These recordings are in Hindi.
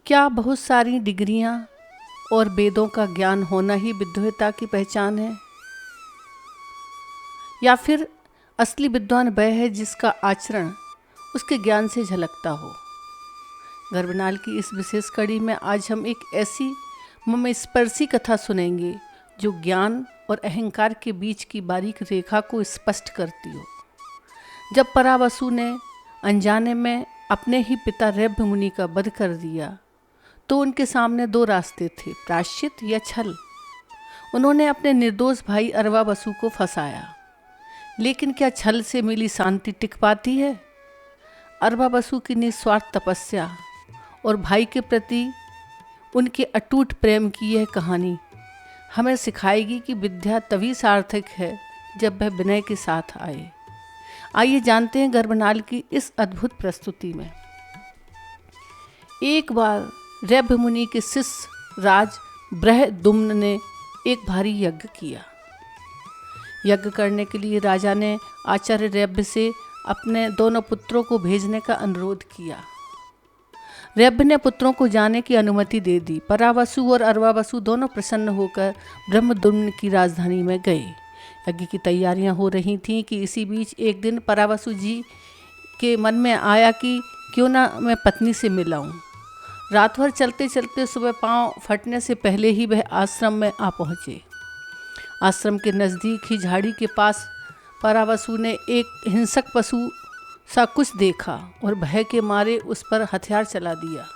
क्या बहुत सारी डिग्रियां और वेदों का ज्ञान होना ही विद्वता की पहचान है? या फिर असली विद्वान वह है जिसका आचरण उसके ज्ञान से झलकता हो? गर्भनाल की इस विशेष कड़ी में आज हम एक ऐसी मर्मस्पर्शी कथा सुनेंगे जो ज्ञान और अहंकार के बीच की बारीक रेखा को स्पष्ट करती हो। जब परावसु ने अनजाने में अपने ही पिता रैभ्य मुनि का वध कर दिया तो उनके सामने दो रास्ते थे, प्रायश्चित या छल। उन्होंने अपने निर्दोष भाई अर्वावसु को फंसाया, लेकिन क्या छल से मिली शांति टिक पाती है? अर्वावसु की निस्वार्थ तपस्या और भाई के प्रति उनके अटूट प्रेम की यह कहानी हमें सिखाएगी कि विद्या तभी सार्थक है जब वह विनय के साथ आए। आइए जानते हैं गर्भनाल की इस अद्भुत प्रस्तुति में। एक बार रैभ्य मुनि के शिष्य राज बृहद्युम्न ने एक भारी यज्ञ किया। यज्ञ करने के लिए राजा ने आचार्य रैभ्य से अपने दोनों पुत्रों को भेजने का अनुरोध किया। रैभ्य ने पुत्रों को जाने की अनुमति दे दी। परावसु और अर्वावसु दोनों प्रसन्न होकर बृहद्युम्न की राजधानी में गए। यज्ञ की तैयारियां हो रही थीं कि इसी बीच एक दिन परावसु जी के मन में आया कि क्यों ना मैं पत्नी से मिलाऊं। रात भर चलते चलते सुबह पांव फटने से पहले ही वह आश्रम में आ पहुँचे। आश्रम के नज़दीक ही झाड़ी के पास परावसु ने एक हिंसक पशु सा कुछ देखा और भय के मारे उस पर हथियार चला दिया।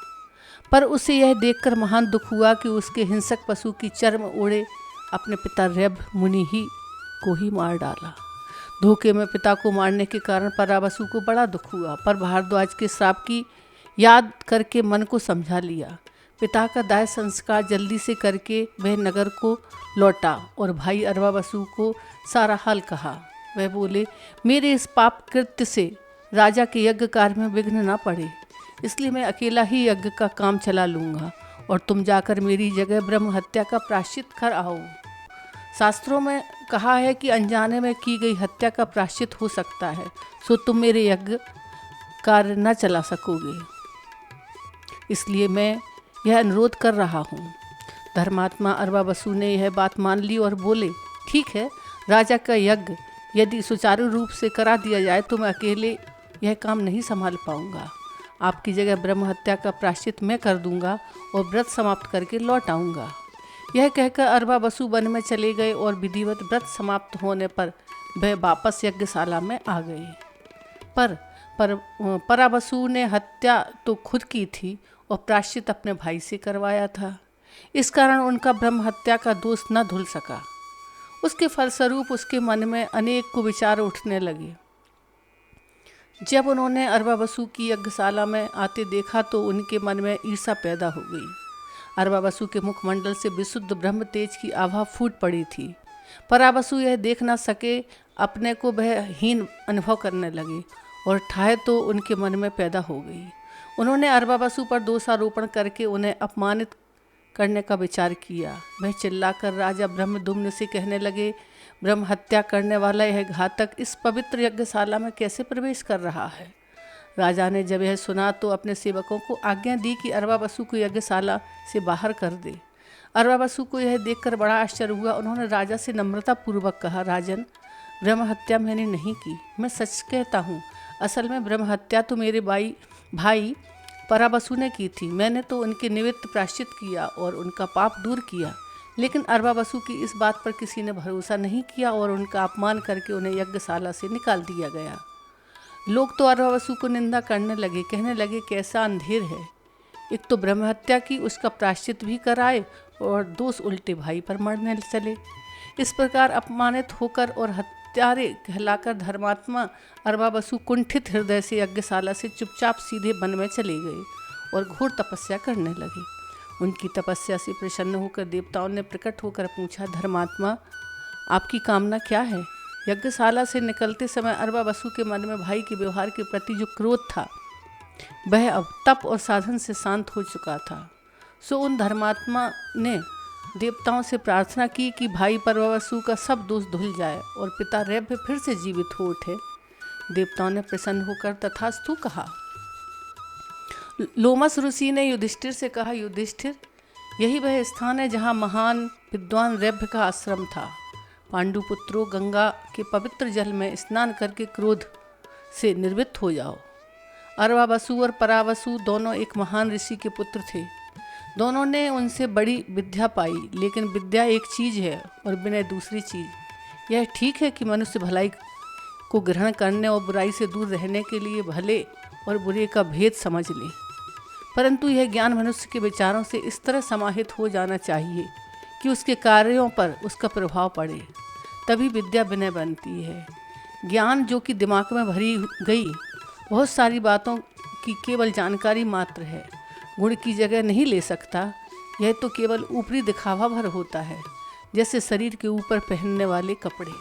पर उसे यह देखकर महान दुख हुआ कि उसके हिंसक पशु की चर्म ओढ़े अपने पिता रैभ्य मुनि ही को ही मार डाला। धोखे में पिता को मारने के कारण परावसु को बड़ा दुख हुआ, पर भारद्वाज के श्राप की याद करके मन को समझा लिया। पिता का दाह संस्कार जल्दी से करके वह नगर को लौटा और भाई अर्वावसु को सारा हाल कहा। वह बोले, मेरे इस पाप कृत्य से राजा के यज्ञ कार्य में विघ्न न पड़े, इसलिए मैं अकेला ही यज्ञ का काम चला लूँगा और तुम जाकर मेरी जगह ब्रह्म हत्या का प्रायश्चित कर आओ। शास्त्रों में कहा है कि अनजाने में की गई हत्या का प्रायश्चित हो सकता है, सो तुम मेरे यज्ञ कार्य न चला सकोगे, इसलिए मैं यह अनुरोध कर रहा हूँ। धर्मात्मा अर्वावसु ने यह बात मान ली और बोले, ठीक है, राजा का यज्ञ यदि सुचारू रूप से करा दिया जाए तो मैं अकेले यह काम नहीं संभाल पाऊंगा। आपकी जगह ब्रह्म हत्या का प्रायश्चित मैं कर दूंगा और व्रत समाप्त करके लौट आऊँगा। यह कहकर अर्वावसु वन में चले गए और विधिवत व्रत समाप्त होने पर वह वापस यज्ञशाला में आ गए। पर परावसु ने हत्या तो खुद की थी और प्रायश्चित अपने भाई से करवाया था। इस कारण उनका ब्रह्म हत्या का दोष न धुल सका। उसके फलस्वरूप उसके मन में अनेक कुविचार उठने लगे। जब उन्होंने अर्वावसु की यज्ञशाला में आते देखा तो उनके मन में ईर्ष्या पैदा हो गई। अर्वावसु के मुखमंडल से विशुद्ध ब्रह्म तेज की आभा फूट पड़ी थी। परावसु यह देख न सके, अपने को वह हीन अनुभव करने लगे और ठाह तो उनके मन में पैदा हो गई। उन्होंने अर्वावसु पर दोषारोपण करके उन्हें अपमानित करने का विचार किया। वह चिल्लाकर राजा बृहद्युम्न से कहने लगे, ब्रह्म हत्या करने वाला यह घातक इस पवित्र यज्ञशाला में कैसे प्रवेश कर रहा है? राजा ने जब यह सुना तो अपने सेवकों को आज्ञा दी कि अर्वावसु को यज्ञशाला से बाहर कर दे। अर्वावसु को यह देखकर बड़ा आश्चर्य हुआ। उन्होंने राजा से नम्रतापूर्वक कहा, राजन, ब्रह्म हत्या मैंने नहीं की, मैं सच कहता हूँ। असल में ब्रह्म हत्या तो मेरे भाई परावसु ने की थी। मैंने तो उनके निमित्त प्रायश्चित किया और उनका पाप दूर किया, लेकिन अर्वावसु की इस बात पर किसी ने भरोसा नहीं किया और उनका अपमान करके उन्हें यज्ञशाला से निकाल दिया गया। लोग तो अर्वावसु को निंदा करने लगे, कहने लगे, कैसा अंधेर है, एक तो ब्रह्म हत्या की, उसका प्रायश्चित भी कराए और दोष उल्टे भाई पर मरने चले। इस प्रकार अपमानित होकर और हत्यारे कहलाकर धर्मात्मा अर्वावसु कुंठित हृदय से यज्ञशाला से चुपचाप सीधे वन में चले गए और घोर तपस्या करने लगे। उनकी तपस्या से प्रसन्न होकर देवताओं ने प्रकट होकर पूछा, धर्मात्मा, आपकी कामना क्या है? यज्ञशाला से निकलते समय अर्वावसु के मन में भाई के व्यवहार के प्रति जो क्रोध था वह अब तप और साधन से शांत हो चुका था। सो उन धर्मात्मा ने देवताओं से प्रार्थना की कि भाई परावसु का सब दोष धुल जाए और पिता रैभ्य फिर से जीवित हो उठे। देवताओं ने प्रसन्न होकर तथास्तु कहा। लोमस ऋषि ने युधिष्ठिर से कहा, युधिष्ठिर, यही वह स्थान है जहाँ महान विद्वान रैभ्य का आश्रम था। पांडुपुत्रों, गंगा के पवित्र जल में स्नान करके क्रोध से निर्वृत्त हो जाओ। अर्वावसु और परावसु दोनों एक महान ऋषि के पुत्र थे। दोनों ने उनसे बड़ी विद्या पाई, लेकिन विद्या एक चीज़ है और विनय दूसरी चीज़। यह ठीक है कि मनुष्य भलाई को ग्रहण करने और बुराई से दूर रहने के लिए भले और बुरे का भेद समझ ले, परंतु यह ज्ञान मनुष्य के विचारों से इस तरह समाहित हो जाना चाहिए कि उसके कार्यों पर उसका प्रभाव पड़े, तभी विद्या विनय बनती है। ज्ञान जो कि दिमाग में भरी गई बहुत सारी बातों की केवल जानकारी मात्र है, गुण की जगह नहीं ले सकता। यह तो केवल ऊपरी दिखावा भर होता है, जैसे शरीर के ऊपर पहनने वाले कपड़े।